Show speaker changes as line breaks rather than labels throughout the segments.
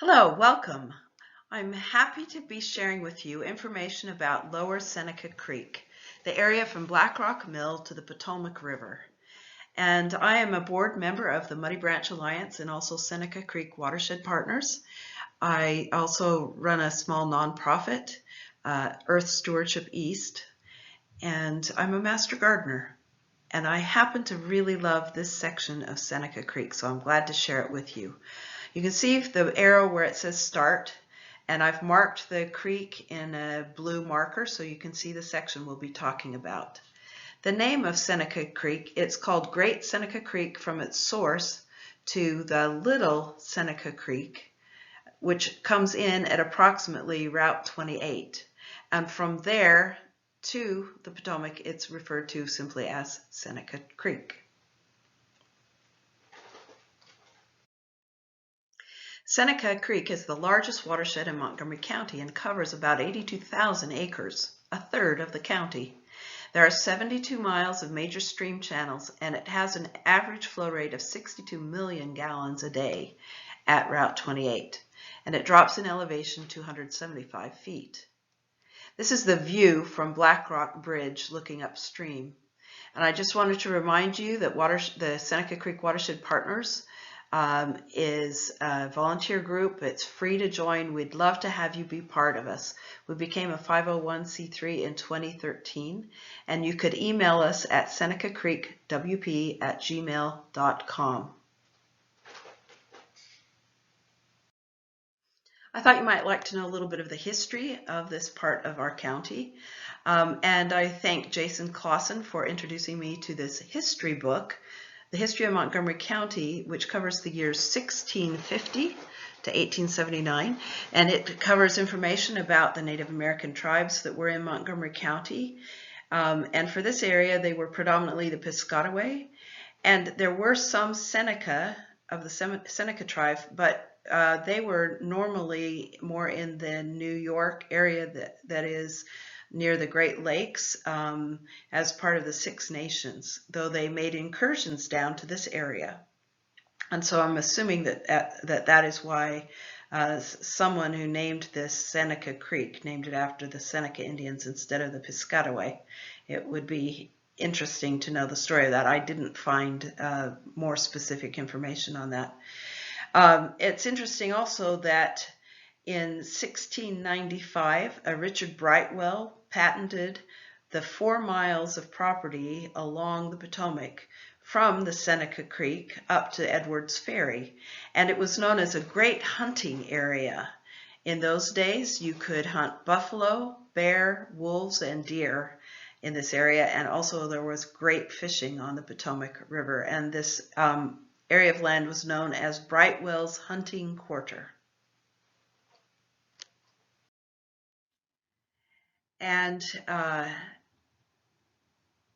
Hello, welcome. I'm happy to be sharing with you information about Lower Seneca Creek, the area from Black Rock Mill to the Potomac River. And I am a board member of the Muddy Branch Alliance and also Seneca Creek Watershed Partners. I also run a small nonprofit, Earth Stewardship East, and I'm a master gardener. And I happen to really love this section of Seneca Creek, so I'm glad to share it with you. You can see the arrow where it says start, and I've marked the creek in a blue marker so you can see the section we'll be talking about. The name of Seneca Creek, it's called Great Seneca Creek from its source to the Little Seneca Creek, which comes in at approximately Route 28. And from there to the Potomac, it's referred to simply as Seneca Creek. Seneca Creek is the largest watershed in Montgomery County and covers about 82,000 acres, a third of the county. There are 72 miles of major stream channels, and it has an average flow rate of 62 million gallons a day at Route 28, and it drops in elevation 275 feet. This is the view from Black Rock Bridge looking upstream. And I just wanted to remind you that the Seneca Creek Watershed Partners is a volunteer group. It's free to join. We'd love to have you be part of us. We became a 501c3 in 2013, and you could email us at senecacreekwp@gmail.com. I thought you might like to know a little bit of the history of this part of our county. And I thank Jason Clausen for introducing me to this history book, The History of Montgomery County, which covers the years 1650 to 1879, and it covers information about the Native American tribes that were in Montgomery County. And for this area, they were predominantly the Piscataway, and there were some Seneca of the Seneca tribe, but they were normally more in the New York area that is near the Great Lakes as part of the Six Nations, though they made incursions down to this area. And so I'm assuming that is why someone who named this Seneca Creek named it after the Seneca Indians instead of the Piscataway. It would be interesting to know the story of that. I didn't find more specific information on that. It's interesting also that in 1695, Richard Brightwell patented the 4 miles of property along the Potomac from the Seneca Creek up to Edwards Ferry, and it was known as a great hunting area. In those days, you could hunt buffalo, bear, wolves, and deer in this area, and also there was great fishing on the Potomac River, and this area of land was known as Brightwell's Hunting Quarter. And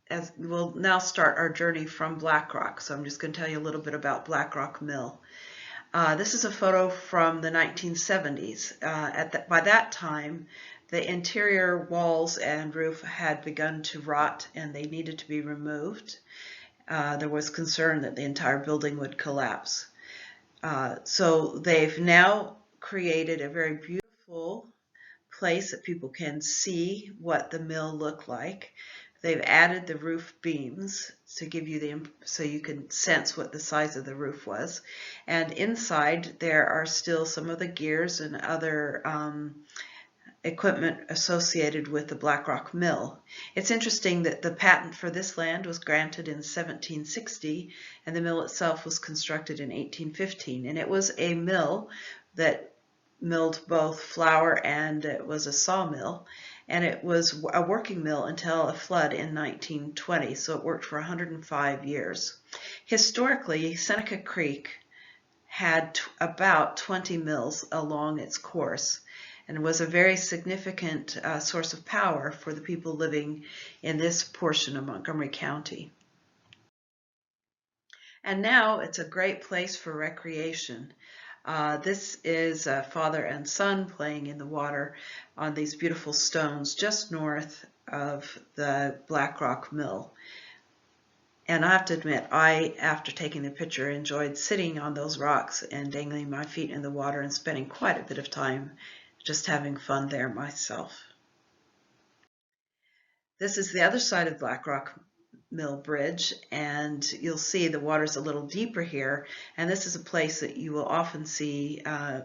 as we'll now start our journey from Black Rock. So I'm just going to tell you a little bit about Black Rock Mill. This is a photo from the 1970s. By that time, the interior walls and roof had begun to rot and they needed to be removed. There was concern that the entire building would collapse. So they've now created a very beautiful place that people can see what the mill looked like. They've added the roof beams to give you so you can sense what the size of the roof was. And inside there are still some of the gears and other equipment associated with the Black Rock Mill. It's interesting that the patent for this land was granted in 1760 and the mill itself was constructed in 1815. And it was a mill that milled both flour and it was a sawmill, and it was a working mill until a flood in 1920, so it worked for 105 years. Historically, Seneca Creek had about 20 mills along its course and was a very significant source of power for the people living in this portion of Montgomery County. And now it's a great place for recreation. This is a father and son playing in the water on these beautiful stones just north of the Black Rock Mill. And I have to admit, after taking the picture, enjoyed sitting on those rocks and dangling my feet in the water and spending quite a bit of time just having fun there myself. This is the other side of Black Rock Mill Bridge, and you'll see the water's a little deeper here, and this is a place that you will often see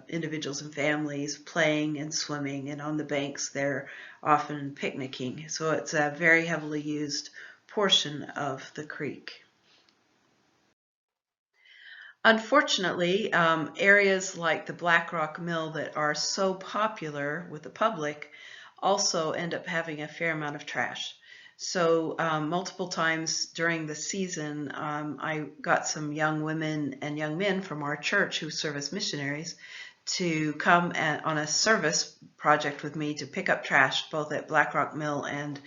individuals and families playing and swimming, and on the banks they're often picnicking. So it's a very heavily used portion of the creek. Unfortunately, areas like the Black Rock Mill that are so popular with the public also end up having a fair amount of trash. So multiple times during the season, I got some young women and young men from our church who serve as missionaries to come on a service project with me to pick up trash both at Black Rock Mill and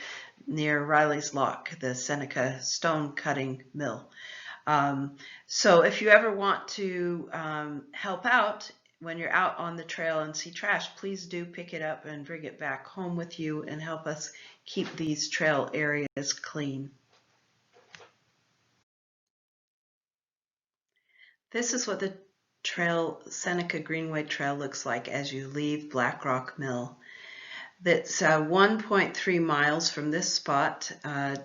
near Riley's Lock, the Seneca stone cutting mill. So if you ever want to help out when you're out on the trail and see trash, please do pick it up and bring it back home with you and help us keep these trail areas clean. This is what the Seneca Greenway Trail looks like as you leave Black Rock Mill. That's 1.3 miles from this spot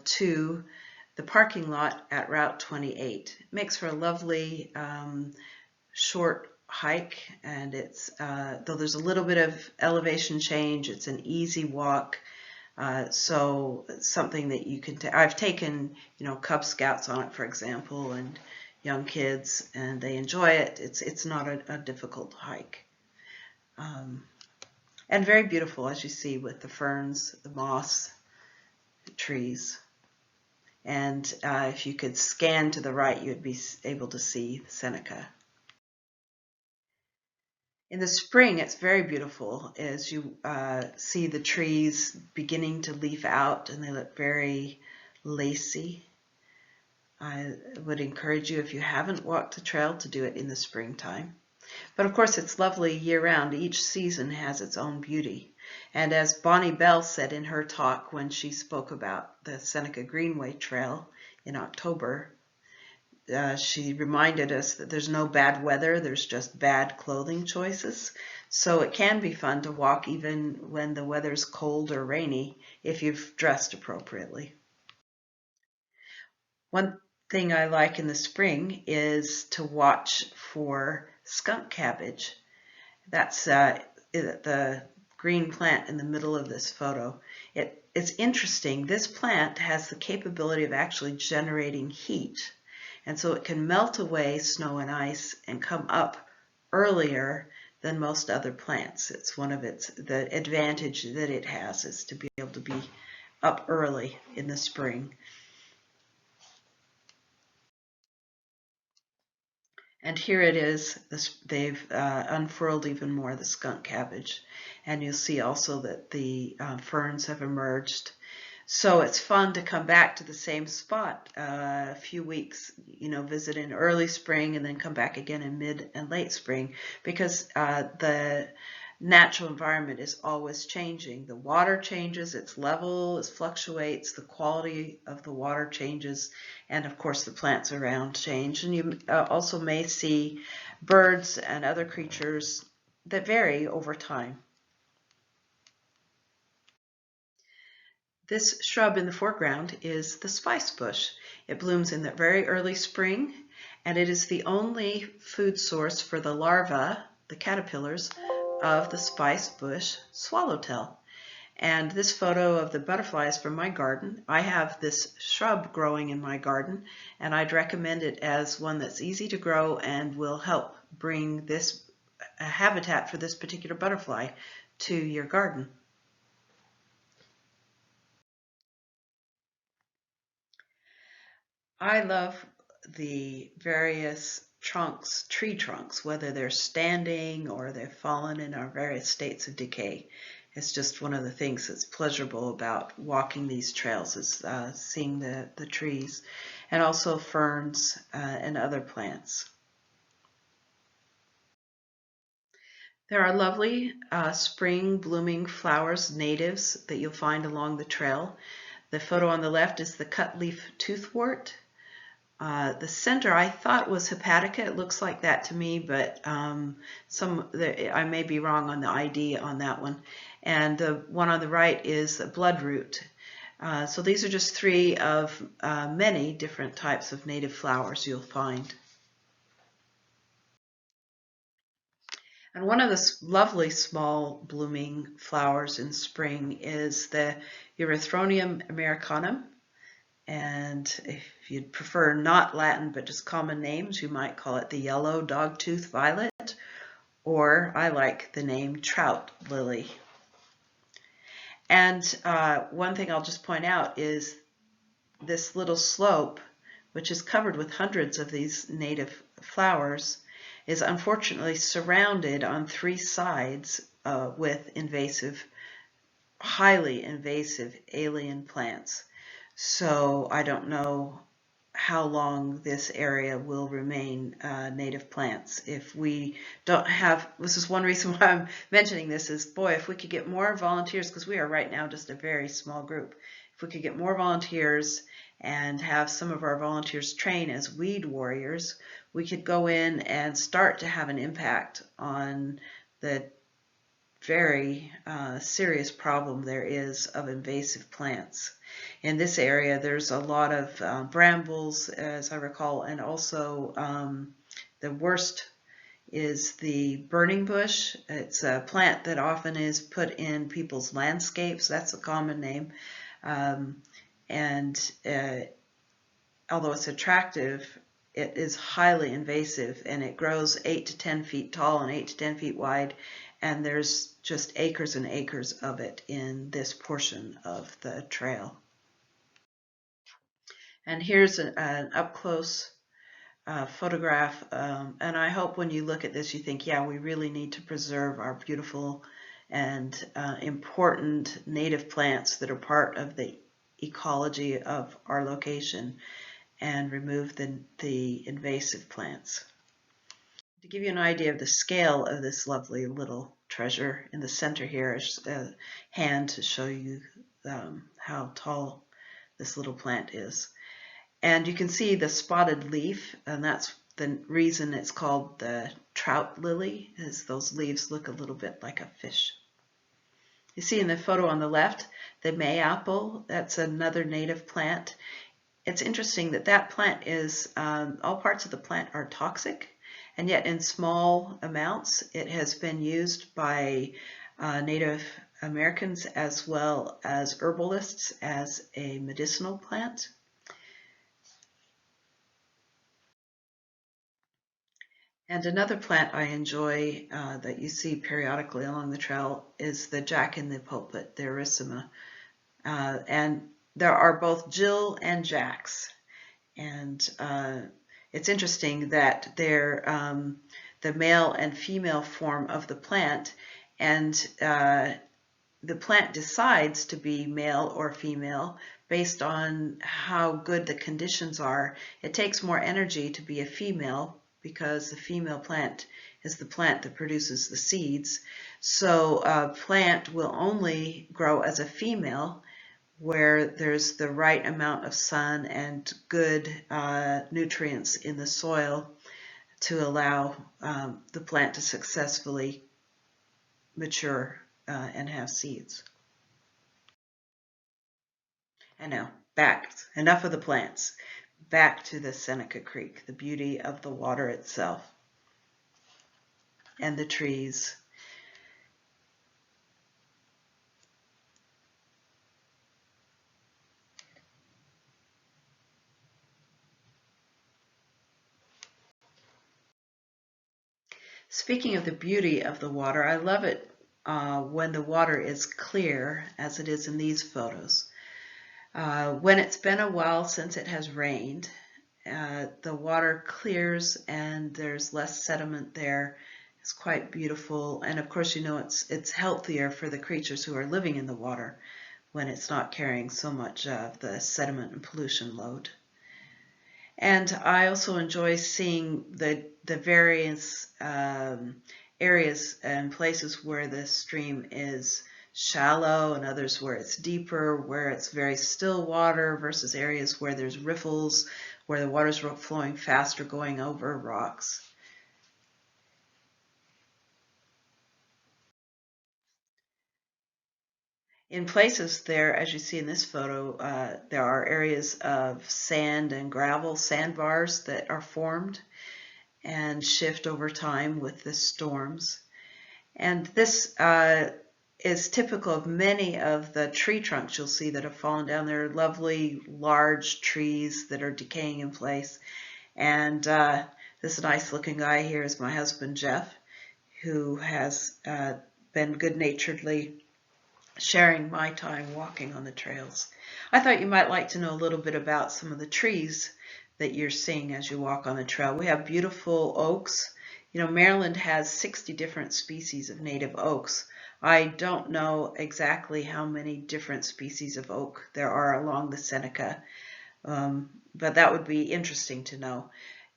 to the parking lot at Route 28. It makes for a lovely short hike, and it's though there's a little bit of elevation change, it's an easy walk. So it's something that you can I've taken, Cub Scouts on it, for example, and young kids, and they enjoy it. It's not a difficult hike. And very beautiful, as you see, with the ferns, the moss, the trees. And if you could scan to the right, you'd be able to see Seneca. In the spring, it's very beautiful as you see the trees beginning to leaf out, and they look very lacy. I would encourage you, if you haven't walked the trail, to do it in the springtime. But of course, it's lovely year-round. Each season has its own beauty. And as Bonnie Bell said in her talk when she spoke about the Seneca Greenway Trail in October, she reminded us that there's no bad weather, there's just bad clothing choices. So it can be fun to walk even when the weather's cold or rainy if you've dressed appropriately. One thing I like in the spring is to watch for skunk cabbage. That's the green plant in the middle of this photo. It's interesting. This plant has the capability of actually generating heat. And so it can melt away snow and ice and come up earlier than most other plants. It's one of the advantage that it has is to be able to be up early in the spring. And here it is. They've unfurled even more, the skunk cabbage. And you'll see also that the ferns have emerged. So it's fun to come back to the same spot a few weeks, visit in early spring and then come back again in mid and late spring, because the natural environment is always changing. The water changes, its level fluctuates, the quality of the water changes, and of course the plants around change. And you also may see birds and other creatures that vary over time. This shrub in the foreground is the spice bush. It blooms in the very early spring, and it is the only food source for the larvae, the caterpillars, of the spice bush swallowtail. And this photo of the butterflies from my garden, I have this shrub growing in my garden, and I'd recommend it as one that's easy to grow and will help bring this habitat for this particular butterfly to your garden. I love the various tree trunks, whether they're standing or they've fallen in our various states of decay. It's just one of the things that's pleasurable about walking these trails is seeing the trees, and also ferns and other plants. There are lovely spring blooming flowers, natives, that you'll find along the trail. The photo on the left is the cut leaf toothwort. The center I thought was hepatica. It looks like that to me, but I may be wrong on the ID on that one. And the one on the right is the bloodroot. So these are just three of many different types of native flowers you'll find. And one of the lovely small blooming flowers in spring is the Erythronium americanum. And if you'd prefer not Latin but just common names, you might call it the yellow dogtooth violet, or I like the name trout lily. And one thing I'll just point out is this little slope, which is covered with hundreds of these native flowers, is unfortunately surrounded on three sides with highly invasive alien plants. So I don't know how long this area will remain native plants. If we don't have, this is one reason why I'm mentioning this, is boy, if we could get more volunteers, because we are right now just a very small group, if we could get more volunteers and have some of our volunteers train as weed warriors, we could go in and start to have an impact on the very serious problem there is of invasive plants. In this area, there's a lot of brambles, as I recall, and also the worst is the burning bush. It's a plant that often is put in people's landscapes. That's a common name. And although it's attractive, it is highly invasive, and it grows 8 to 10 feet tall and 8 to 10 feet wide, and there's just acres and acres of it in this portion of the trail. And here's an up-close photograph, and I hope when you look at this you think, yeah, we really need to preserve our beautiful and important native plants that are part of the ecology of our location, and remove the invasive plants. To give you an idea of the scale of this lovely little treasure, in the center here is a hand to show you how tall this little plant is. And you can see the spotted leaf, and that's the reason it's called the trout lily, is those leaves look a little bit like a fish. You see in the photo on the left, the mayapple, that's another native plant. It's interesting that that plant is, all parts of the plant are toxic, and yet in small amounts it has been used by Native Americans as well as herbalists as a medicinal plant. And another plant I enjoy that you see periodically along the trail is the jack in the pulpit, the Erissima. And there are both Jill and Jacks. And it's interesting that they're the male and female form of the plant, and the plant decides to be male or female based on how good the conditions are. It takes more energy to be a female because the female plant is the plant that produces the seeds. So a plant will only grow as a female where there's the right amount of sun and good nutrients in the soil to allow the plant to successfully mature and have seeds. And now, enough of the plants. Back to the Seneca Creek, the beauty of the water itself and the trees. Speaking of the beauty of the water, I love it when the water is clear, as it is in these photos. When it's been a while since it has rained, the water clears and there's less sediment there. It's quite beautiful, and of course, you know, it's healthier for the creatures who are living in the water when it's not carrying so much of the sediment and pollution load. And I also enjoy seeing the various areas and places where the stream is shallow and others where it's deeper, where it's very still water versus areas where there's riffles, where the water's flowing faster going over rocks. In places there, as you see in this photo, there are areas of sand and gravel, sandbars that are formed and shift over time with the storms. And this is typical of many of the tree trunks you'll see that have fallen down. They're lovely, large trees that are decaying in place. And this nice looking guy here is my husband, Jeff, who has been good-naturedly sharing my time walking on the trails. I thought you might like to know a little bit about some of the trees that you're seeing as you walk on the trail. We have beautiful oaks. You know, Maryland has 60 different species of native oaks. I don't know exactly how many different species of oak there are along the Seneca, but that would be interesting to know.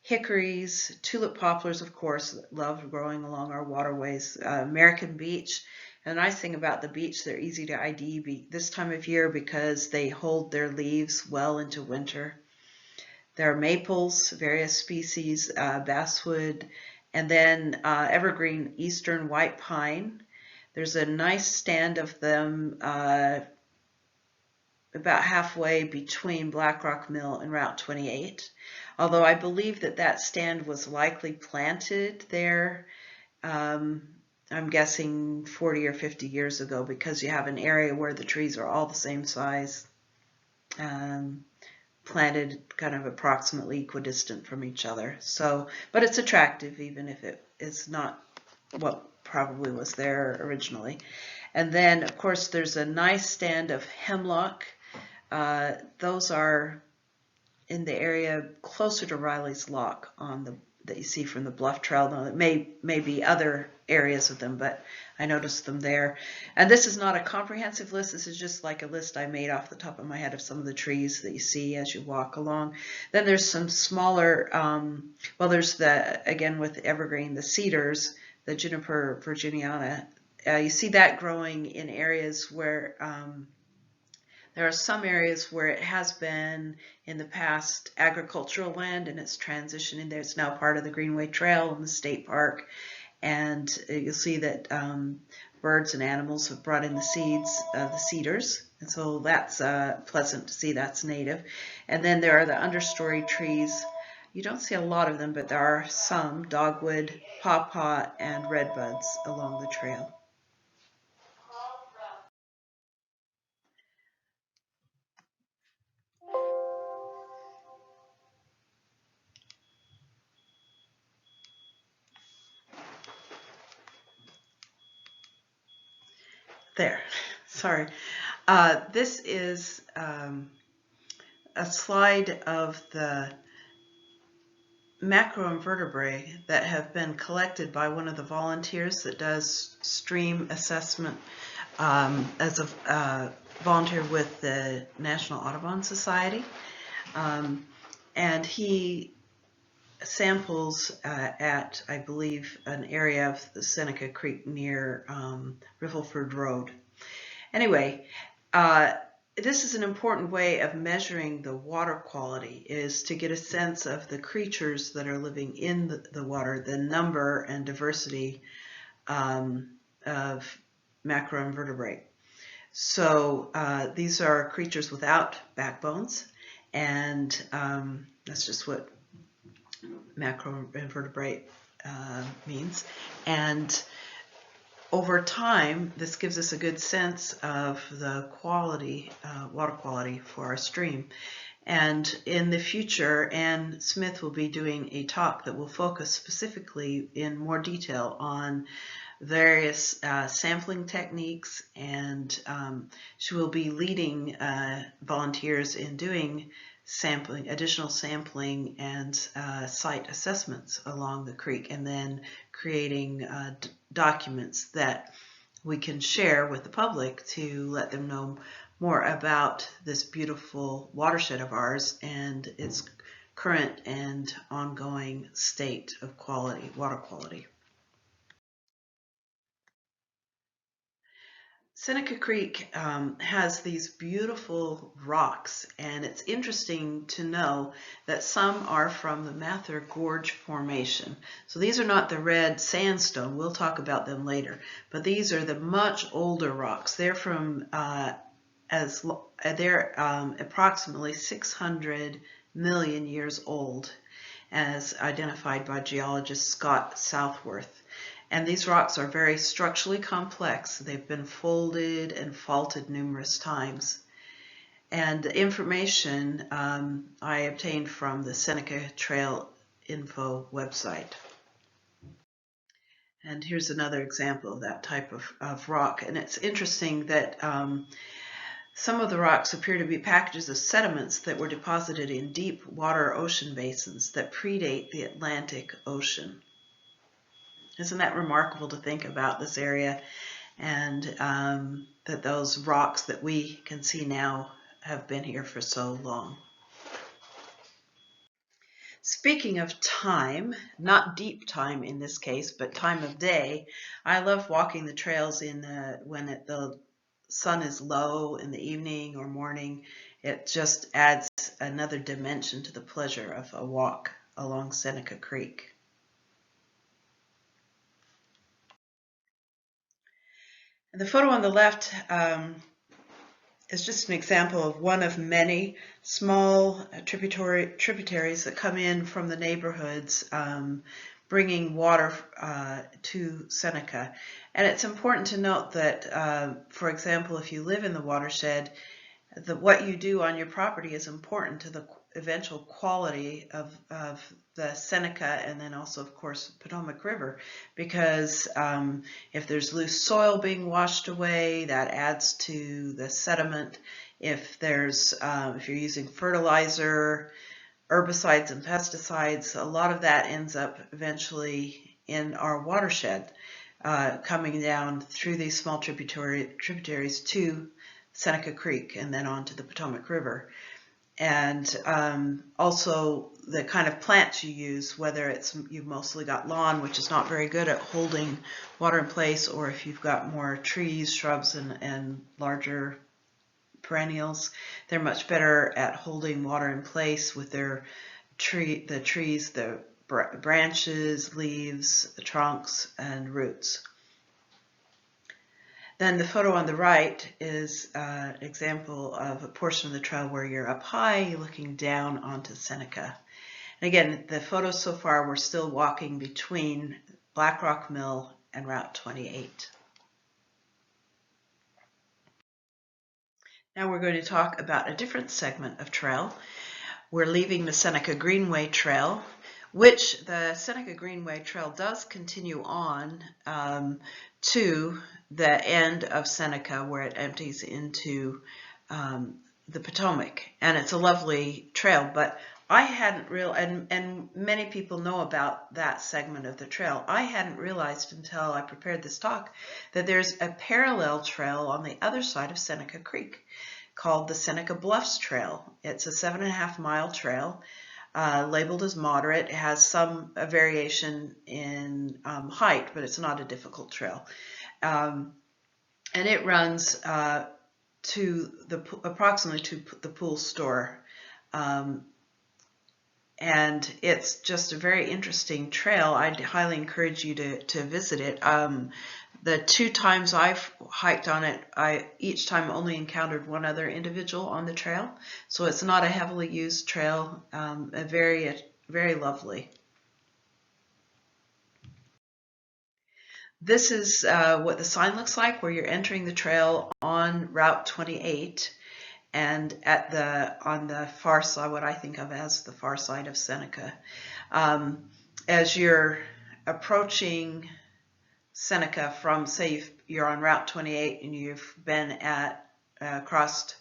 Hickories, tulip poplars, of course, love growing along our waterways. American beech. And the nice thing about the beech, they're easy to ID this time of year because they hold their leaves well into winter. There are maples, various species, basswood, and then evergreen eastern white pine. There's a nice stand of them about halfway between Black Rock Mill and Route 28. Although I believe that that stand was likely planted there, I'm guessing 40 or 50 years ago, because you have an area where the trees are all the same size, planted kind of approximately equidistant from each other. So, but it's attractive even if it is not what probably was there originally. And then, of course, there's a nice stand of hemlock. Those are in the area closer to Riley's Lock that you see from the Bluff Trail. Now, it may be other areas of them, but I noticed them there. And this is not a comprehensive list. This is just like a list I made off the top of my head of some of the trees that you see as you walk along. Then there's some smaller, well, there's again with evergreen, the cedars, the Juniper virginiana. You see that growing in areas where there are some areas where it has been in the past agricultural land and it's transitioning there. It's now part of the Greenway Trail and the state park. And you'll see that birds and animals have brought in the seeds of the cedars. And so that's pleasant to see that's native. And then there are the understory trees. You don't see a lot of them, but there are some, dogwood, pawpaw, and redbuds along the trail. There, sorry. This is a slide of the macroinvertebrae that have been collected by one of the volunteers that does stream assessment as a volunteer with the National Audubon Society. And he samples at, I believe, an area of the Seneca Creek near Riffelford Road. Anyway, this is an important way of measuring the water quality, is to get a sense of the creatures that are living in the water, the number and diversity of macroinvertebrate. So these are creatures without backbones, and that's just what macroinvertebrate means. And over time, this gives us a good sense of the quality, water quality for our stream. And in the future, Ann Smith will be doing a talk that will focus specifically in more detail on various sampling techniques, and she will be leading volunteers in doing additional sampling and site assessments along the creek, and then creating documents that we can share with the public to let them know more about this beautiful watershed of ours and its current and ongoing state of quality, water quality. Seneca Creek has these beautiful rocks, and it's interesting to know that some are from the Mather Gorge Formation. So these are not the red sandstone, we'll talk about them later, but these are the much older rocks. They're from they're approximately 600 million years old, as identified by geologist Scott Southworth. And these rocks are very structurally complex. They've been folded and faulted numerous times. And the information I obtained from the Seneca Trail Info website. And here's another example of that type of rock. And it's interesting that some of the rocks appear to be packages of sediments that were deposited in deep water ocean basins that predate the Atlantic Ocean. Isn't that remarkable to think about this area, and that those rocks that we can see now have been here for so long. Speaking of time, not deep time in this case, but time of day, I love walking the trails when the sun is low in the evening or morning. It just adds another dimension to the pleasure of a walk along Seneca Creek. The photo on the left is just an example of one of many small tributaries that come in from the neighborhoods, bringing water to Seneca. And it's important to note that, for example, if you live in the watershed, what you do on your property is important to the eventual quality of the Seneca, and then also, of course, Potomac River, because if there's loose soil being washed away, that adds to the sediment. If you're using fertilizer, herbicides, and pesticides, a lot of that ends up eventually in our watershed, coming down through these small tributaries to Seneca Creek and then on to the Potomac River. And also the kind of plants you use, whether you've mostly got lawn, which is not very good at holding water in place, or if you've got more trees, shrubs, and larger perennials, they're much better at holding water in place with the trees, the branches, leaves, the trunks, and roots. Then the photo on the right is an example of a portion of the trail where you're up high looking down onto Seneca. And again, the photos so far, we're still walking between Black Rock Mill and Route 28. Now we're going to talk about a different segment of trail. We're leaving the Seneca Greenway Trail, which the Seneca Greenway Trail does continue on to the end of Seneca, where it empties into the Potomac. And it's a lovely trail, but I hadn't and many people know about that segment of the trail. I hadn't realized until I prepared this talk that there's a parallel trail on the other side of Seneca Creek called the Seneca Bluffs Trail. It's a 7.5-mile trail. Labeled as moderate. It has some variation in height, but it's not a difficult trail. And it runs approximately to the pool store. And it's just a very interesting trail. I'd highly encourage you to visit it. The 2 times I've hiked on it, I each time only encountered one other individual on the trail. So it's not a heavily used trail, very, very lovely. This is what the sign looks like where you're entering the trail on Route 28 and on the far side, what I think of as the far side of Seneca. As you're approaching Seneca from, say, you're on Route 28 and you've been crossed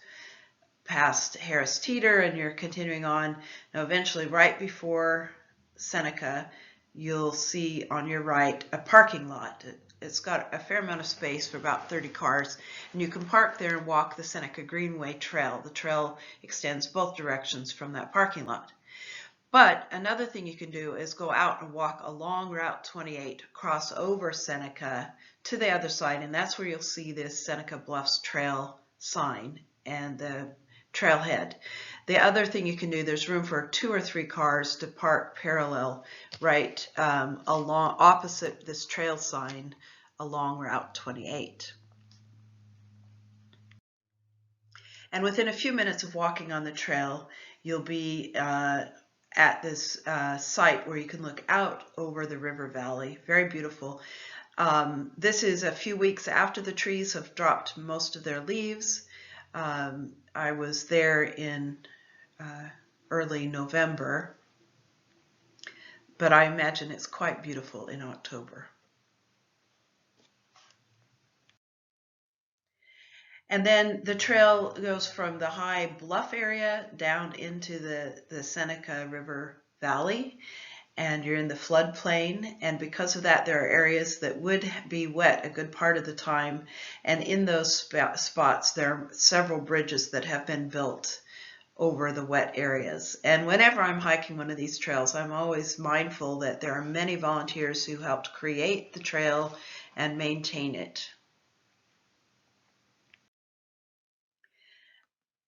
past Harris Teeter and you're continuing on. Now, eventually, right before Seneca, you'll see on your right a parking lot. It's got a fair amount of space for about 30 cars, and you can park there and walk the Seneca Greenway Trail. The trail extends both directions from that parking lot. But another thing you can do is go out and walk along Route 28, cross over Seneca to the other side, and that's where you'll see this Seneca Bluffs Trail sign and the trailhead. The other thing you can do, there's room for 2 or 3 cars to park parallel right along opposite this trail sign along Route 28. And within a few minutes of walking on the trail, you'll be at this site where you can look out over the river valley. Very beautiful. This is a few weeks after the trees have dropped most of their leaves. I was there in early November, but I imagine it's quite beautiful in October. And then the trail goes from the high bluff area down into the Seneca River Valley, and you're in the floodplain. And because of that, there are areas that would be wet a good part of the time. And in those spots, there are several bridges that have been built over the wet areas. And whenever I'm hiking one of these trails, I'm always mindful that there are many volunteers who helped create the trail and maintain it.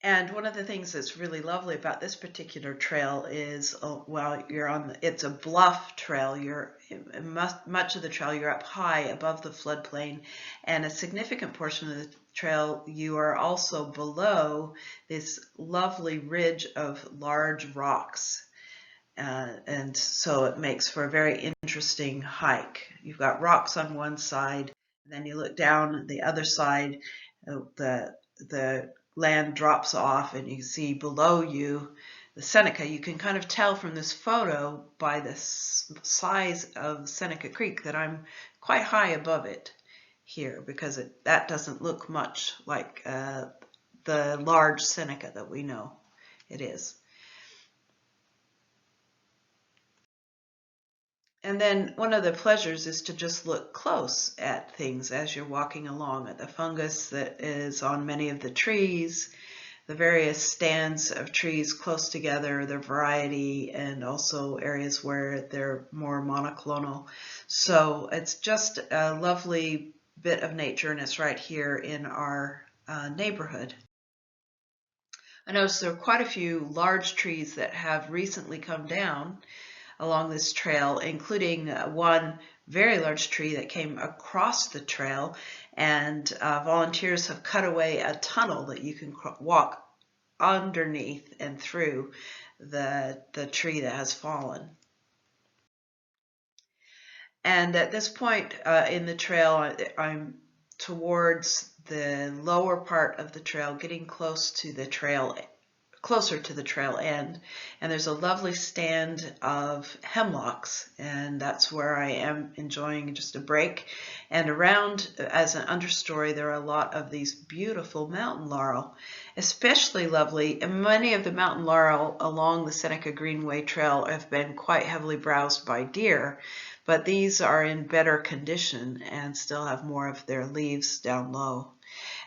And one of the things that's really lovely about this particular trail is, while you're on, it's a bluff trail. Much of the trail you're up high above the floodplain, and a significant portion of the trail you are also below this lovely ridge of large rocks. And so it makes for a very interesting hike. You've got rocks on one side, and then you look down the other side, the land drops off, and you see below you the Seneca. You can kind of tell from this photo by the size of Seneca Creek that I'm quite high above it here, because that doesn't look much like the large Seneca that we know it is. And then one of the pleasures is to just look close at things as you're walking along, at the fungus that is on many of the trees, the various stands of trees close together, their variety, and also areas where they're more monoclonal. So it's just a lovely bit of nature, and it's right here in our neighborhood. I noticed there are quite a few large trees that have recently come down along this trail, including one very large tree that came across the trail, and volunteers have cut away a tunnel that you can walk underneath and through the tree that has fallen. And at this point in the trail, I'm towards the lower part of the trail, getting closer to the trail end, and there's a lovely stand of hemlocks, and that's where I am enjoying just a break. And around, as an understory, there are a lot of these beautiful mountain laurel, especially lovely. And many of the mountain laurel along the Seneca Greenway Trail have been quite heavily browsed by deer, but these are in better condition and still have more of their leaves down low.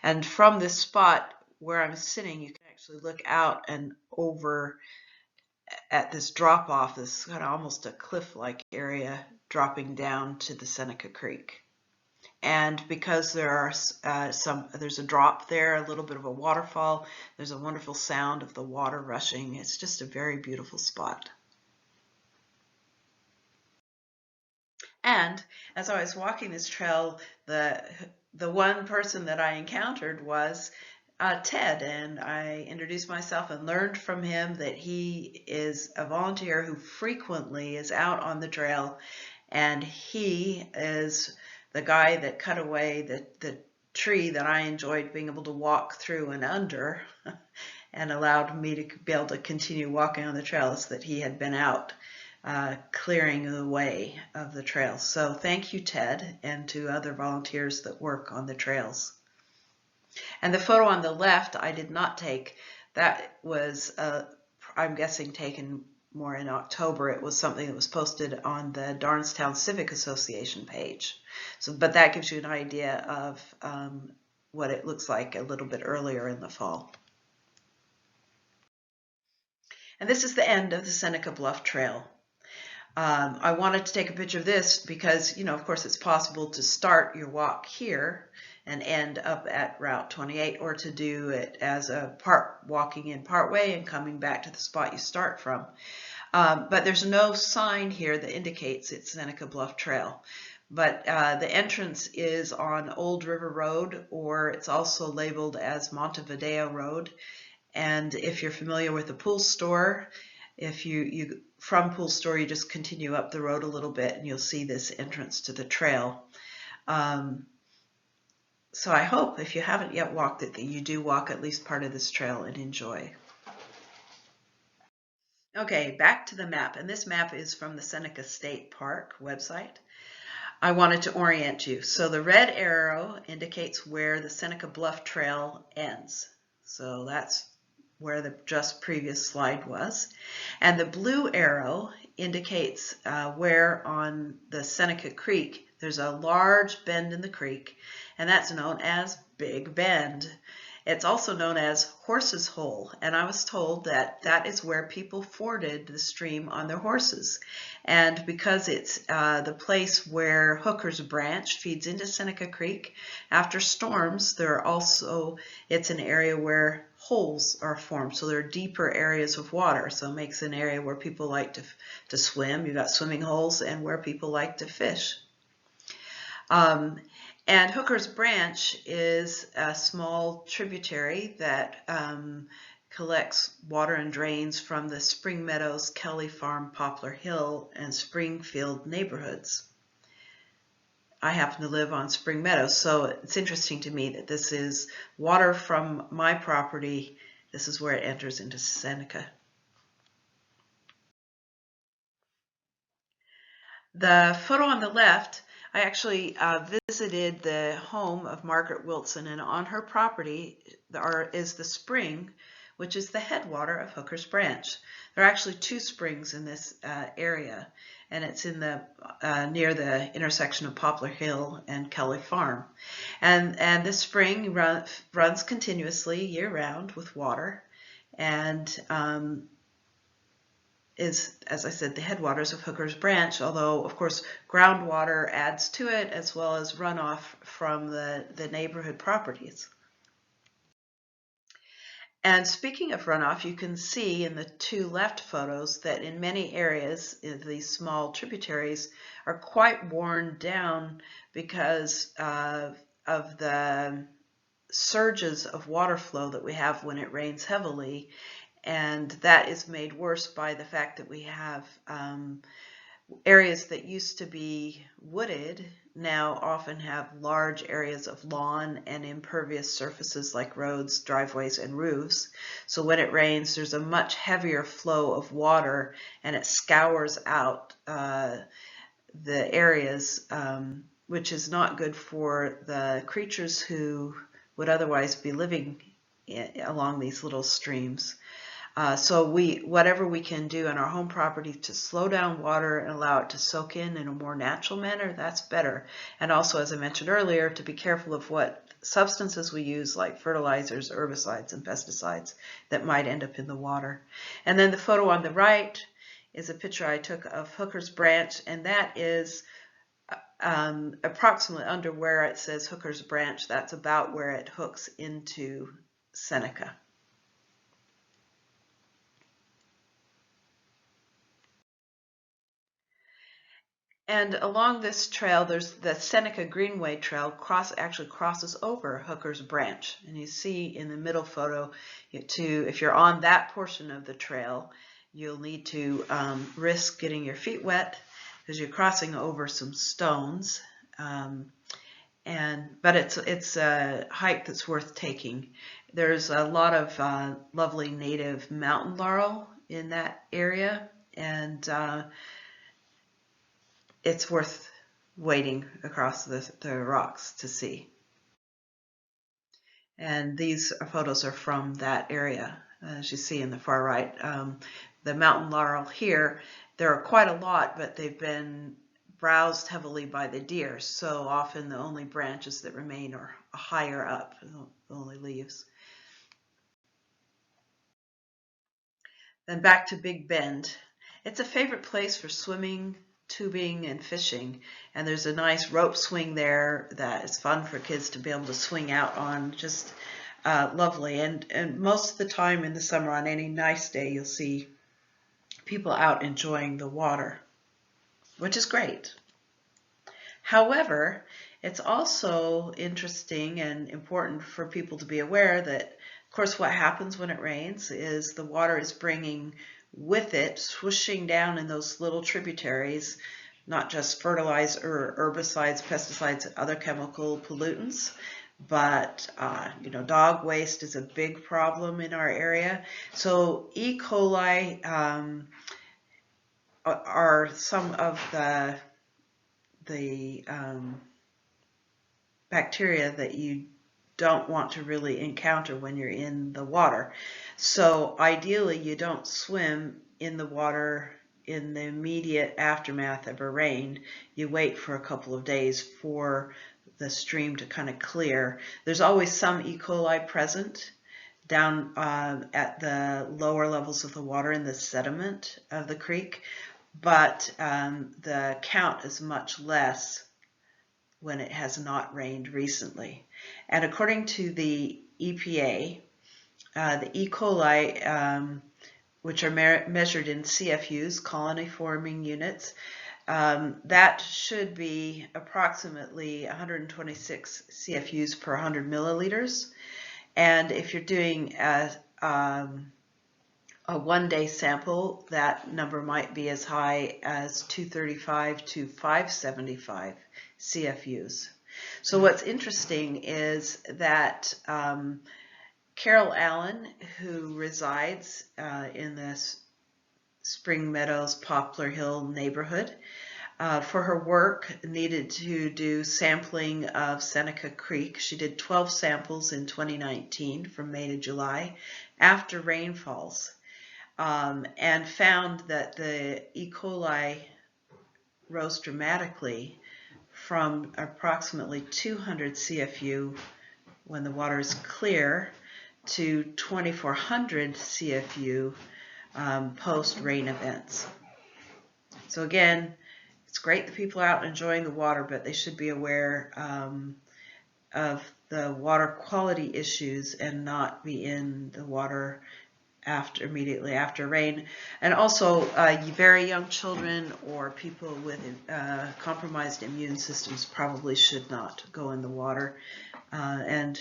And from this spot where I'm sitting, you can actually look out and over at this drop off, this kind of almost a cliff-like area dropping down to the Seneca Creek. And because there are there's a drop there, a little bit of a waterfall, there's a wonderful sound of the water rushing. It's just a very beautiful spot. And as I was walking this trail, the one person that I encountered was Ted, and I introduced myself and learned from him that he is a volunteer who frequently is out on the trail, and he is the guy that cut away the tree that I enjoyed being able to walk through and under and allowed me to be able to continue walking on the trails that he had been out clearing the way of the trail. So thank you, Ted, and to other volunteers that work on the trails. And the photo on the left I did not take. That was, I'm guessing, taken more in October. It was something that was posted on the Darnestown Civic Association page. So, but that gives you an idea of what it looks like a little bit earlier in the fall. And this is the end of the Seneca Bluff Trail. I wanted to take a picture of this because, of course, it's possible to start your walk here and end up at Route 28, or to do it as a walking in partway and coming back to the spot you start from. But there's no sign here that indicates it's Seneca Bluff Trail. But the entrance is on Old River Road, or it's also labeled as Montevideo Road. And if you're familiar with the Pool Store, if you from Pool Store, you just continue up the road a little bit and you'll see this entrance to the trail. So I hope, if you haven't yet walked it, that you do walk at least part of this trail and enjoy. Okay, back to the map. And this map is from the Seneca State Park website. I wanted to orient you. So the red arrow indicates where the Seneca Bluff Trail ends. So that's where the just previous slide was. And the blue arrow indicates where on the Seneca Creek there's a large bend in the creek, and that's known as Big Bend. It's also known as Horse's Hole, and I was told that that is where people forded the stream on their horses. And because it's the place where Hooker's Branch feeds into Seneca Creek, after storms, it's an area where holes are formed, so there are deeper areas of water, so it makes an area where people like to swim. You've got swimming holes, and where people like to fish. And Hooker's Branch is a small tributary that collects water and drains from the Spring Meadows, Kelly Farm, Poplar Hill, and Springfield neighborhoods. I happen to live on Spring Meadows, so it's interesting to me that this is water from my property. This is where it enters into Seneca. The photo on the left, I actually visited the home of Margaret Wilson, and on her property is the spring, which is the headwater of Hooker's Branch. There are actually two springs in this area, and it's in the near the intersection of Poplar Hill and Kelly Farm. And this spring runs continuously year-round with water, and is, as I said, the headwaters of Hooker's Branch, although, of course, groundwater adds to it, as well as runoff from the neighborhood properties. And speaking of runoff, you can see in the two left photos that in many areas, these small tributaries are quite worn down because of the surges of water flow that we have when it rains heavily. And that is made worse by the fact that we have areas that used to be wooded now often have large areas of lawn and impervious surfaces like roads, driveways, and roofs. So when it rains, there's a much heavier flow of water, and it scours out the areas, which is not good for the creatures who would otherwise be living along these little streams. So whatever we can do on our home property to slow down water and allow it to soak in a more natural manner, that's better. And also, as I mentioned earlier, to be careful of what substances we use, like fertilizers, herbicides, and pesticides that might end up in the water. And then the photo on the right is a picture I took of Hooker's Branch, and that is approximately under where it says Hooker's Branch. That's about where it hooks into Seneca. And along this trail, there's the Seneca Greenway Trail actually crosses over Hooker's Branch. And you see in the middle photo, if you're on that portion of the trail, you'll need to risk getting your feet wet because you're crossing over some stones. But it's a hike that's worth taking. There's a lot of lovely native mountain laurel in that area, and it's worth wading across the rocks to see. And these photos are from that area, as you see in the far right. The mountain laurel here, there are quite a lot, but they've been browsed heavily by the deer, so often the only branches that remain are higher up, the only leaves. Then back to Big Bend. It's a favorite place for swimming, tubing, and fishing. And there's a nice rope swing there that is fun for kids to be able to swing out on. Just lovely. And most of the time in the summer, on any nice day, you'll see people out enjoying the water, which is great. However, it's also interesting and important for people to be aware that, of course, what happens when it rains is the water is bringing with it, swooshing down in those little tributaries, not just fertilizer, herbicides, pesticides, other chemical pollutants, but dog waste is a big problem in our area. So E. coli are some of the bacteria that you don't want to really encounter when you're in the water. So ideally you don't swim in the water in the immediate aftermath of a rain. You wait for a couple of days for the stream to kind of clear. There's always some E. coli present down at the lower levels of the water in the sediment of the creek, but the count is much less when it has not rained recently. And according to the EPA, the E. coli, which are measured in CFUs, colony forming units, that should be approximately 126 CFUs per 100 milliliters. And if you're doing a one-day sample, that number might be as high as 235 to 575 CFUs. So what's interesting is that Carol Allen, who resides in this Spring Meadows, Poplar Hill neighborhood, for her work needed to do sampling of Seneca Creek. She did 12 samples in 2019 from May to July after rainfalls, and found that the E. coli rose dramatically from approximately 200 CFU when the water is clear to 2,400 CFU post-rain events. So again, it's great that people are out enjoying the water, but they should be aware of the water quality issues and not be in the water immediately after rain. And also very young children or people with compromised immune systems probably should not go in the water. And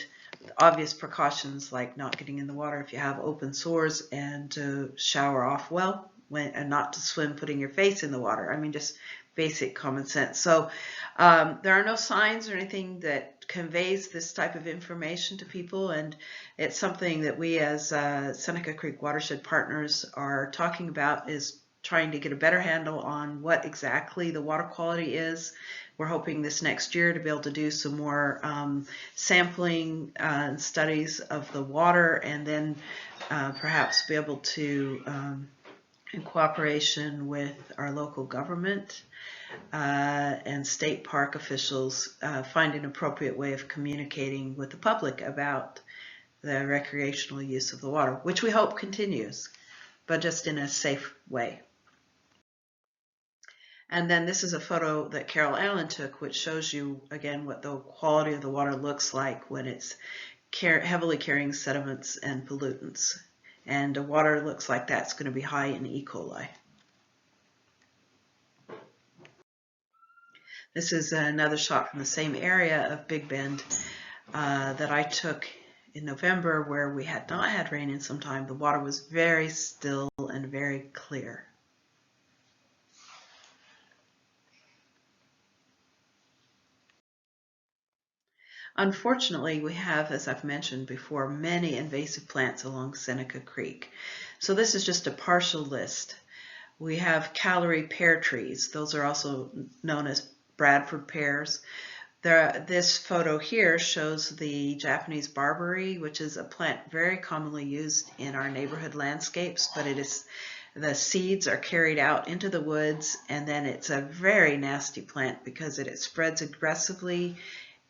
obvious precautions like not getting in the water if you have open sores, and to shower off well, and not to swim putting your face in the water. I mean, just basic common sense. So there are no signs or anything that conveys this type of information to people, and it's something that we as Seneca Creek Watershed partners are talking about, is trying to get a better handle on what exactly the water quality is. We're hoping this next year to be able to do some more sampling studies of the water, and then perhaps be able to, in cooperation with our local government and state park officials, find an appropriate way of communicating with the public about the recreational use of the water, which we hope continues, but just in a safe way. And then this is a photo that Carol Allen took, which shows you again what the quality of the water looks like when it's heavily carrying sediments and pollutants. And the water looks like that's going to be high in E. coli. This is another shot from the same area of Big Bend that I took in November, where we had not had rain in some time. The water was very still and very clear. Unfortunately, we have, as I've mentioned before, many invasive plants along Seneca Creek. So this is just a partial list. We have Callery pear trees. Those are also known as Bradford pears. This photo here shows the Japanese barberry, which is a plant very commonly used in our neighborhood landscapes, but the seeds are carried out into the woods, and then it's a very nasty plant because it spreads aggressively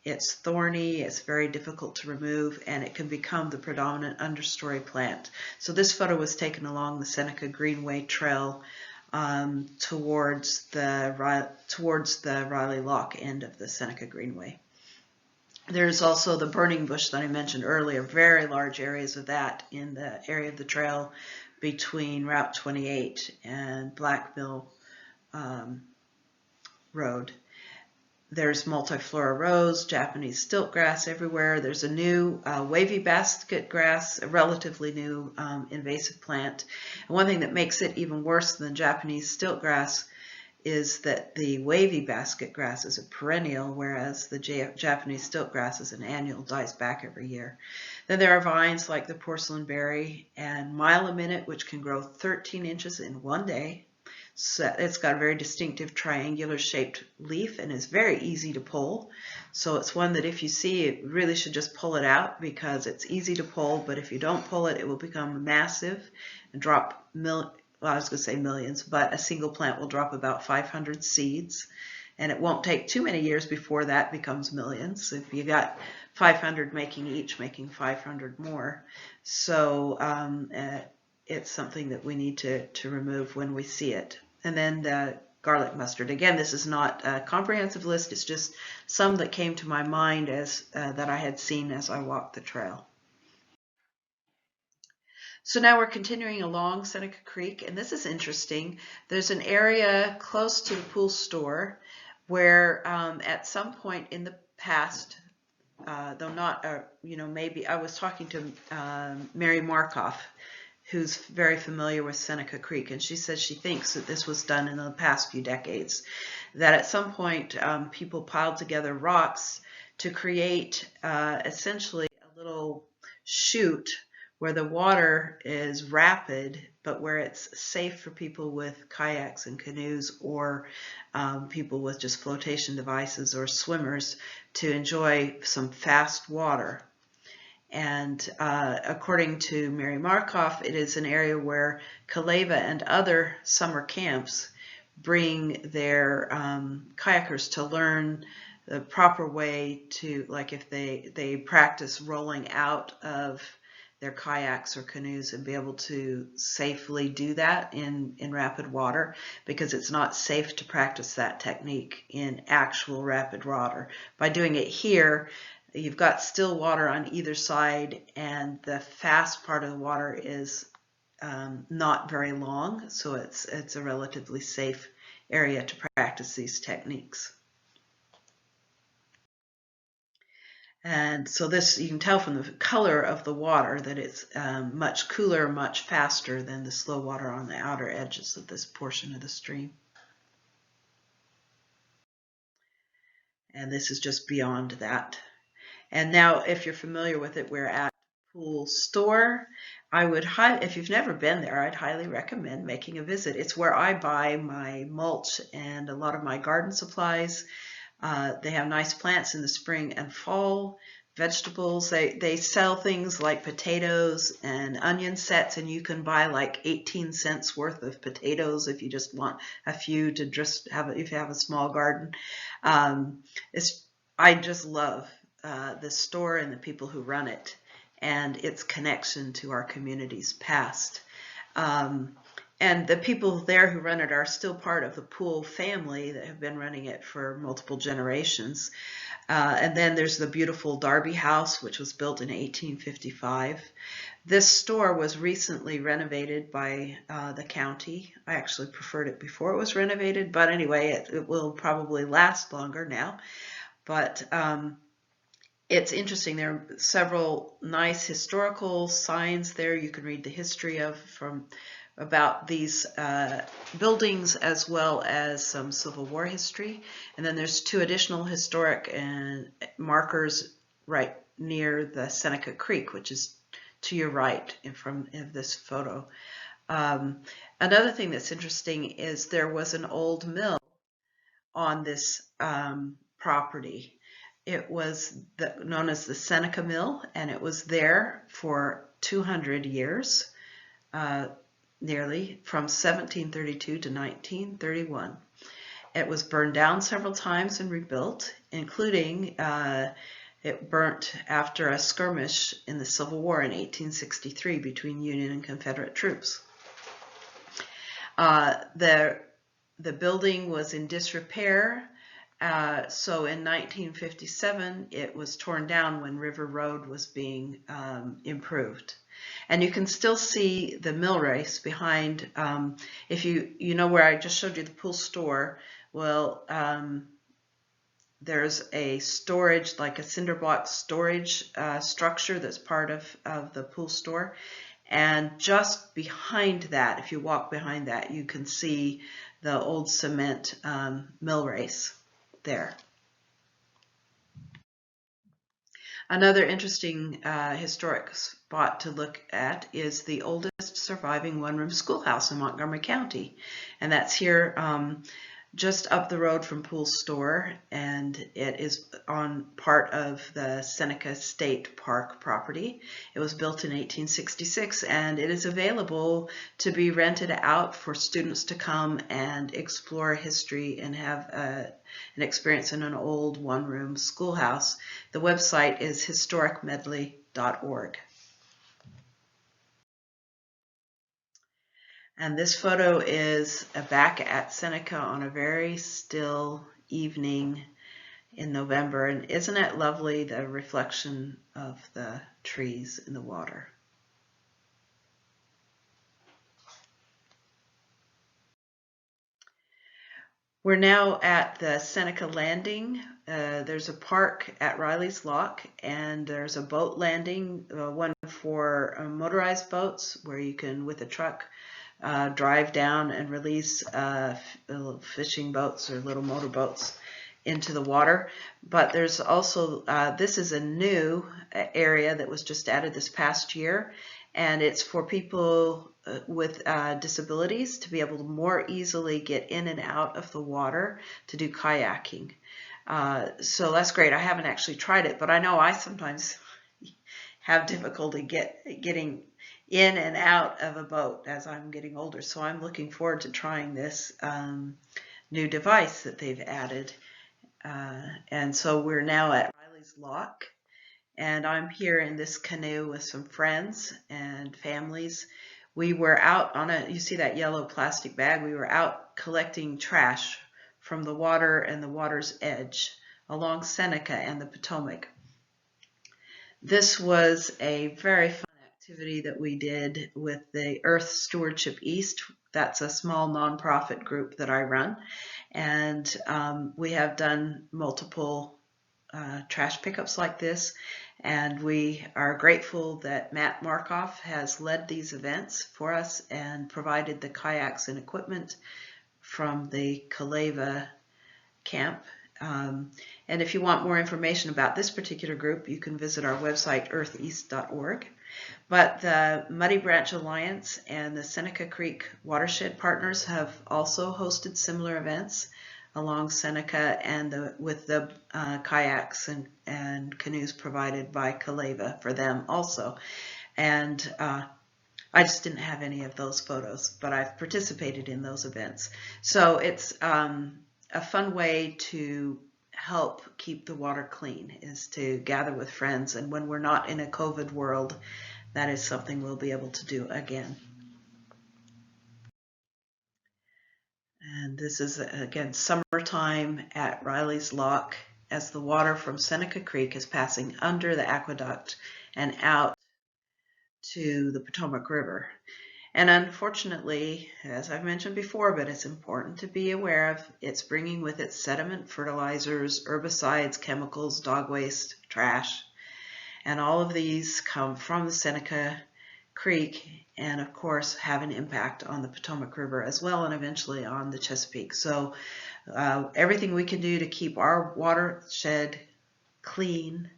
It's thorny, it's very difficult to remove, and it can become the predominant understory plant. So this photo was taken along the Seneca Greenway Trail towards the Riley Lock end of the Seneca Greenway. There's also the burning bush that I mentioned earlier, very large areas of that in the area of the trail between Route 28 and Black Mill Road. There's multiflora rose, Japanese stiltgrass everywhere. There's a new wavy basket grass, a relatively new invasive plant. And one thing that makes it even worse than Japanese stiltgrass is that the wavy basket grass is a perennial, whereas the Japanese stiltgrass is an annual, dies back every year. Then there are vines like the porcelain berry and mile a minute, which can grow 13 inches in one day. So it's got a very distinctive triangular shaped leaf and is very easy to pull. So it's one that if you see, it really should just pull it out because it's easy to pull, but if you don't pull it, it will become massive and drop well, I was going to say millions, but a single plant will drop about 500 seeds, and it won't take too many years before that becomes millions. If you got 500 making each, making 500 more. So it's something that we need to remove when we see it. And then the garlic mustard. Again, this is not a comprehensive list. It's just some that came to my mind as that I had seen as I walked the trail. So now we're continuing along Seneca Creek, and this is interesting. There's an area close to the pool store where at some point in the past, though not, maybe I was talking to Mary Markoff, who's very familiar with Seneca Creek, and she says she thinks that this was done in the past few decades, that at some point people piled together rocks to create essentially a little chute where the water is rapid, but where it's safe for people with kayaks and canoes or people with just flotation devices or swimmers to enjoy some fast water. And according to Mary Markoff, it is an area where Kaleva and other summer camps bring their kayakers to learn the proper way to, like if they practice rolling out of their kayaks or canoes and be able to safely do that in rapid water, because it's not safe to practice that technique in actual rapid water. By doing it here, you've got still water on either side, and the fast part of the water is not very long, so it's a relatively safe area to practice these techniques. And so this, you can tell from the color of the water that it's much cooler, much faster than the slow water on the outer edges of this portion of the stream. And this is just beyond that. And now, if you're familiar with it, we're at Pool Store. I would if you've never been there, I'd highly recommend making a visit. It's where I buy my mulch and a lot of my garden supplies. They have nice plants in the spring and fall, vegetables. They sell things like potatoes and onion sets, and you can buy like 18 cents worth of potatoes if you just want a few to just have, if you have a small garden. I just love the store and the people who run it and its connection to our community's past. And the people there who run it are still part of the Pool family that have been running it for multiple generations. And then there's the beautiful Darby House, which was built in 1855. This store was recently renovated by the county. I actually preferred it before it was renovated, but anyway, it will probably last longer now. But it's interesting. There are several nice historical signs there you can read the history of about these buildings, as well as some Civil War history. And then there's two additional historic markers right near the Seneca Creek, which is to your right from this photo. Another thing that's interesting is there was an old mill on this property. It was known as the Seneca Mill, and it was there for 200 years. Nearly from 1732 to 1931. It was burned down several times and rebuilt, including it burnt after a skirmish in the Civil War in 1863 between Union and Confederate troops. The building was in disrepair, so in 1957 it was torn down when River Road was being improved. And you can still see the mill race behind. If you know where I just showed you the pool store, well, there's a storage, like a cinder block storage structure that's part of the pool store. And just behind that, if you walk behind that, you can see the old cement mill race there. Another interesting historic spot to look at is the oldest surviving one-room schoolhouse in Montgomery County. And that's here just up the road from Pool Store, and it is on part of the Seneca State Park property. It was built in 1866, and it is available to be rented out for students to come and explore history and have an experience in an old one-room schoolhouse. The website is historicmedley.org. And this photo is back at Seneca on a very still evening in November. And isn't it lovely, the reflection of the trees in the water? We're now at the Seneca Landing. There's a park at Riley's Lock, and there's a boat landing, one for motorized boats where you can, with a truck, drive down and release little fishing boats or little motorboats into the water. But there's also, this is a new area that was just added this past year, and it's for people with disabilities to be able to more easily get in and out of the water to do kayaking. So that's great. I haven't actually tried it, but I know I sometimes have difficulty getting in and out of a boat as I'm getting older. So I'm looking forward to trying this new device that they've added. And so we're now at Riley's Lock, and I'm here in this canoe with some friends and families. We were out on you see that yellow plastic bag? We were out collecting trash from the water and the water's edge along Seneca and the Potomac. This was a very fun activity that we did with the Earth Stewardship East. That's a small nonprofit group that I run, and we have done multiple trash pickups like this, and we are grateful that Matt Markoff has led these events for us and provided the kayaks and equipment from the Kaleva camp. And if you want more information about this particular group, you can visit our website, eartheast.org. But the Muddy Branch Alliance and the Seneca Creek Watershed Partners have also hosted similar events along Seneca, and with the kayaks and canoes provided by Kaleva for them also. And I just didn't have any of those photos, but I've participated in those events. So it's a fun way to help keep the water clean, is to gather with friends. And when we're not in a COVID world, that is something we'll be able to do again. And this is, again, summertime at Riley's Lock as the water from Seneca Creek is passing under the aqueduct and out to the Potomac River. And unfortunately, as I've mentioned before, but it's important to be aware of, it's bringing with it sediment, fertilizers, herbicides, chemicals, dog waste, trash. And all of these come from the Seneca Creek and, of course, have an impact on the Potomac River as well, and eventually on the Chesapeake. So everything we can do to keep our watershed clean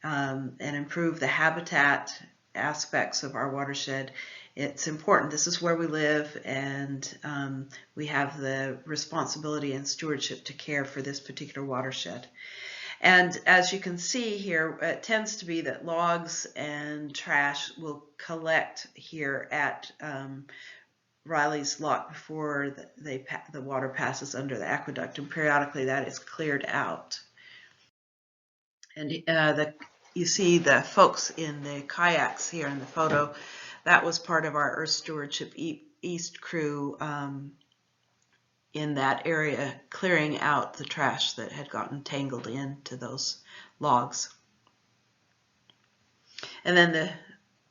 and improve the habitat aspects of our watershed, it's important. This is where we live, and we have the responsibility and stewardship to care for this particular watershed. And as you can see here, it tends to be that logs and trash will collect here at Riley's Lock before the water passes under the aqueduct, and periodically that is cleared out. And you see the folks in the kayaks here in the photo. That was part of our Earth Stewardship East crew in that area, clearing out the trash that had gotten tangled into those logs. And then the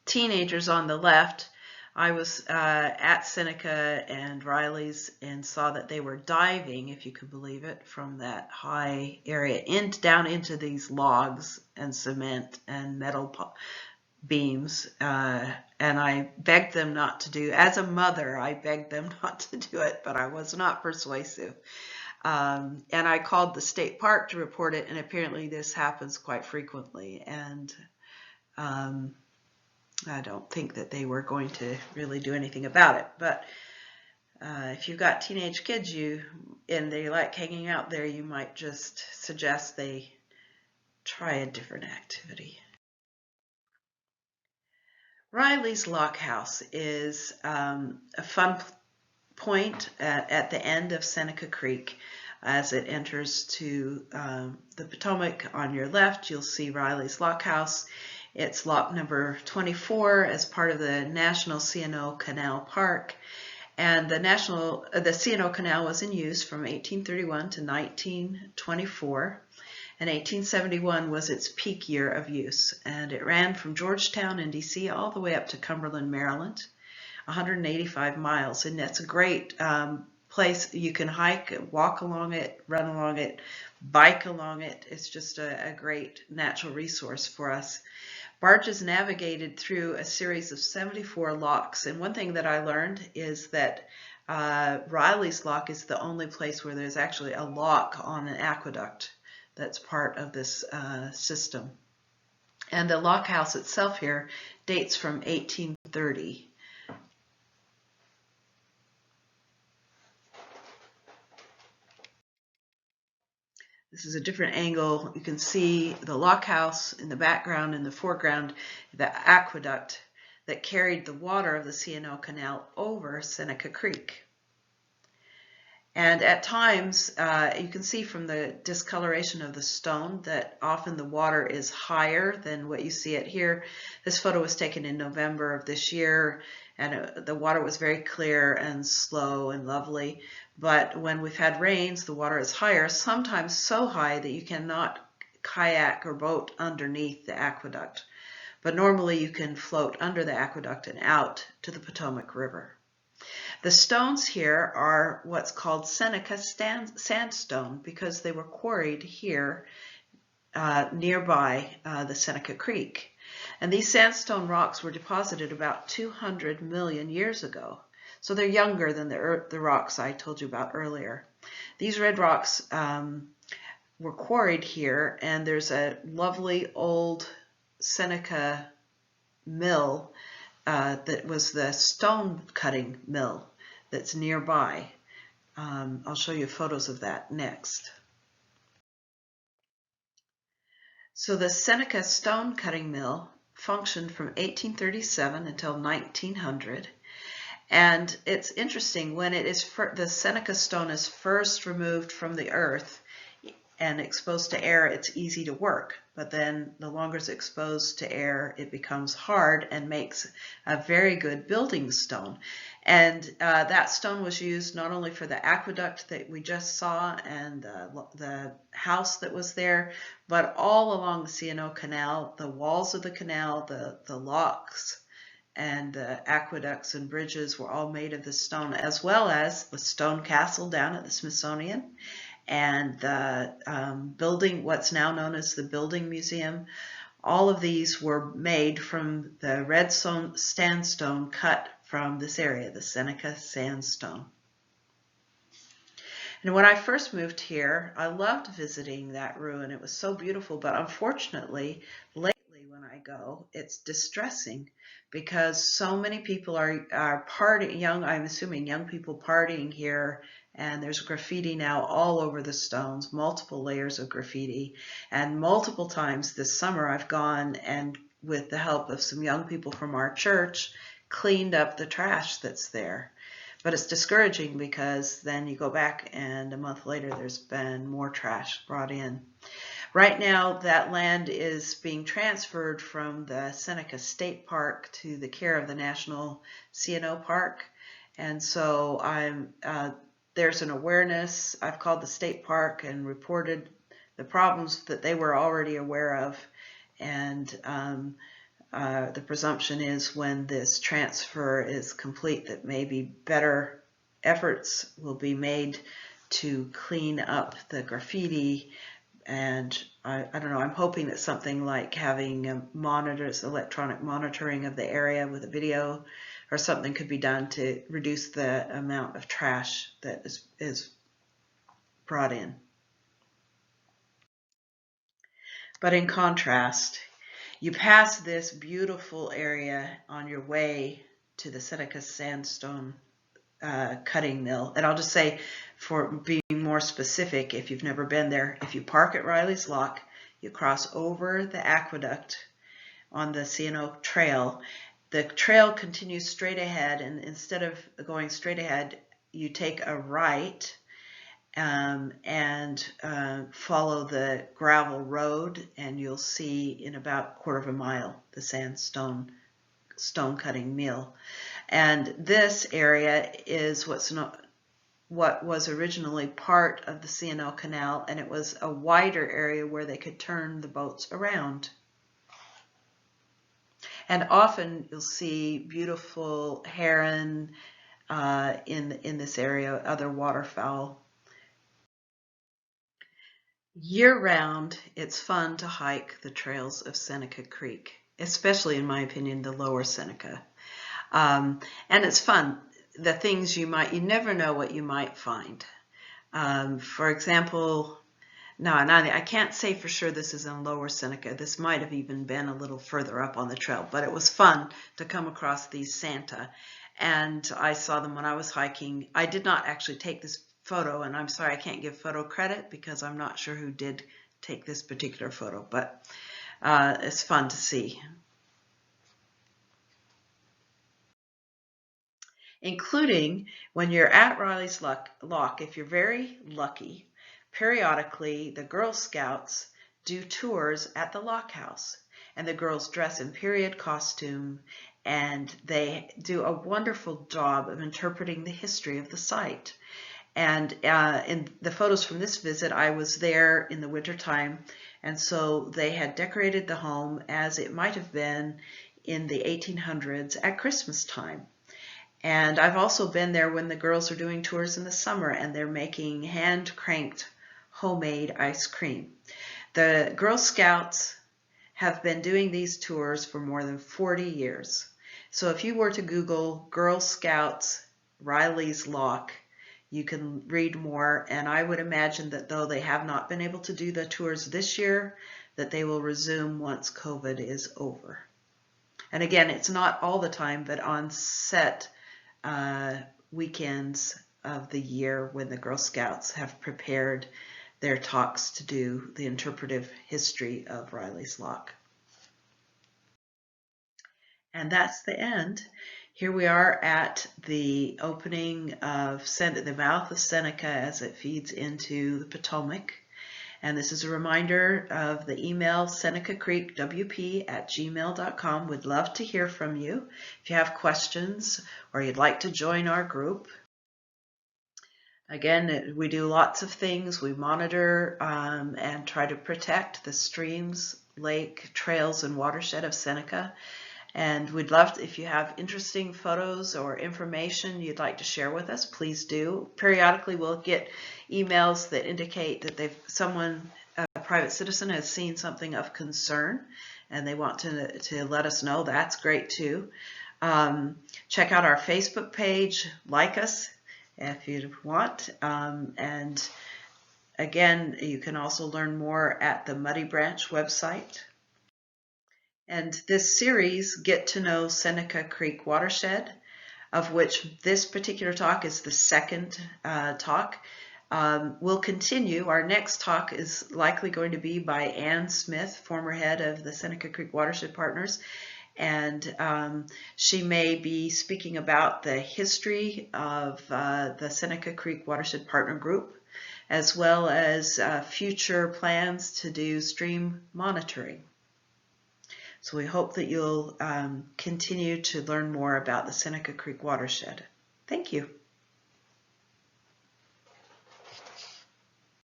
teenagers on the left, I was at Seneca and Riley's and saw that they were diving, if you could believe it, from that high area down into these logs and cement and metal beams. And I begged them not to do, as a mother, I begged them not to do it, but I was not persuasive. And I called the state park to report it, and apparently this happens quite frequently. And I don't think that they were going to really do anything about it. But if you've got teenage kids and they like hanging out there, you might just suggest they try a different activity. Riley's Lock House is a fun point at the end of Seneca Creek. As it enters to the Potomac on your left, you'll see Riley's Lock House. It's lock number 24 as part of the National C&O Canal Park. And the C&O Canal was in use from 1831 to 1924. And 1871 was its peak year of use. And it ran from Georgetown in DC all the way up to Cumberland, Maryland, 185 miles. And that's a great place. You can hike, walk along it, run along it, bike along it. It's just a great natural resource for us. Barges navigated through a series of 74 locks. And one thing that I learned is that Riley's Lock is the only place where there's actually a lock on an aqueduct that's part of this system. And the lock house itself here dates from 1830. This is a different angle. You can see the lock house in the background, in the foreground, the aqueduct that carried the water of the C&O Canal over Seneca Creek. And at times, you can see from the discoloration of the stone that often the water is higher than what you see it here. This photo was taken in November of this year, and the water was very clear and slow and lovely. But when we've had rains, the water is higher, sometimes so high that you cannot kayak or boat underneath the aqueduct. But normally you can float under the aqueduct and out to the Potomac River. The stones here are what's called Seneca sandstone because they were quarried here nearby the Seneca Creek. And these sandstone rocks were deposited about 200 million years ago. So they're younger than the rocks I told you about earlier. These red rocks were quarried here, and there's a lovely old Seneca mill that was the stone cutting mill that's nearby. I'll show you photos of that next. So the Seneca stone cutting mill functioned from 1837 until 1900. And it's interesting, when it is the Seneca stone is first removed from the earth and exposed to air, it's easy to work. But then the longer it's exposed to air, it becomes hard and makes a very good building stone. And that stone was used not only for the aqueduct that we just saw and the house that was there, but all along the C&O Canal, the walls of the canal, the locks, and the aqueducts and bridges were all made of this stone, as well as the stone castle down at the Smithsonian and the building, what's now known as the Building Museum. All of these were made from the red sandstone cut from this area, the Seneca sandstone. And when I first moved here, I loved visiting that ruin. It was so beautiful, but unfortunately, lately when I go, it's distressing because so many people are partying, I'm assuming young people partying here, and there's graffiti now all over the stones, multiple layers of graffiti. And multiple times this summer I've gone and with the help of some young people from our church, cleaned up the trash that's there. But it's discouraging because then you go back and a month later there's been more trash brought in. Right now that land is being transferred from the Seneca State Park to the care of the National CNO Park. And so there's an awareness. I've called the state park and reported the problems that they were already aware of. And the presumption is when this transfer is complete that maybe better efforts will be made to clean up the graffiti. And I don't know, I'm hoping that something like having monitors, electronic monitoring of the area with a video or something could be done to reduce the amount of trash that is brought in. But in contrast, you pass this beautiful area on your way to the Seneca Sandstone cutting mill. And I'll just say, for being more specific, if you've never been there, if you park at Riley's Lock, you cross over the aqueduct on the CNO trail. The trail continues straight ahead, and instead of going straight ahead, you take a right and follow the gravel road, and you'll see in about a quarter of a mile the sandstone stone cutting mill. And this area is what was originally part of the CNO Canal, and it was a wider area where they could turn the boats around. And often you'll see beautiful heron in this area, other waterfowl. Year-round, it's fun to hike the trails of Seneca Creek, especially, in my opinion, the Lower Seneca. And it's fun. The things you never know what you might find. For example, I can't say for sure this is in Lower Seneca. This might have even been a little further up on the trail, but it was fun to come across these Santa. And I saw them when I was hiking. I did not actually take this photo, and I'm sorry I can't give photo credit because I'm not sure who did take this particular photo, but it's fun to see. Including when you're at Riley's Lock, if you're very lucky, periodically the Girl Scouts do tours at the Lock House, and the girls dress in period costume, and they do a wonderful job of interpreting the history of the site. And in the photos from this visit, I was there in the wintertime, and so they had decorated the home as it might have been in the 1800s at Christmas time. And I've also been there when the girls are doing tours in the summer and they're making hand-cranked homemade ice cream. The Girl Scouts have been doing these tours for more than 40 years. So if you were to Google Girl Scouts Riley's Lock, you can read more, and I would imagine that though they have not been able to do the tours this year, that they will resume once COVID is over. And again, it's not all the time, but on set weekends of the year when the Girl Scouts have prepared their talks to do the interpretive history of Riley's Lock. And that's the end. Here we are at the opening of the mouth of Seneca as it feeds into the Potomac. And this is a reminder of the email senecacreekwp@gmail.com. We'd love to hear from you if you have questions or you'd like to join our group. Again, we do lots of things. We monitor and try to protect the streams, lake, trails, and watershed of Seneca. And we'd love if you have interesting photos or information you'd like to share with us, please do. Periodically we'll get emails that indicate that a private citizen has seen something of concern and they want to let us know. That's great too. Check out our Facebook page, like us if you want. And again, you can also learn more at the Muddy Branch website. And this series, Get to Know Seneca Creek Watershed, of which this particular talk is the second talk, will continue. Our next talk is likely going to be by Ann Smith, former head of the Seneca Creek Watershed Partners, and she may be speaking about the history of the Seneca Creek Watershed Partner Group, as well as future plans to do stream monitoring. So we hope that you'll continue to learn more about the Seneca Creek Watershed. Thank you.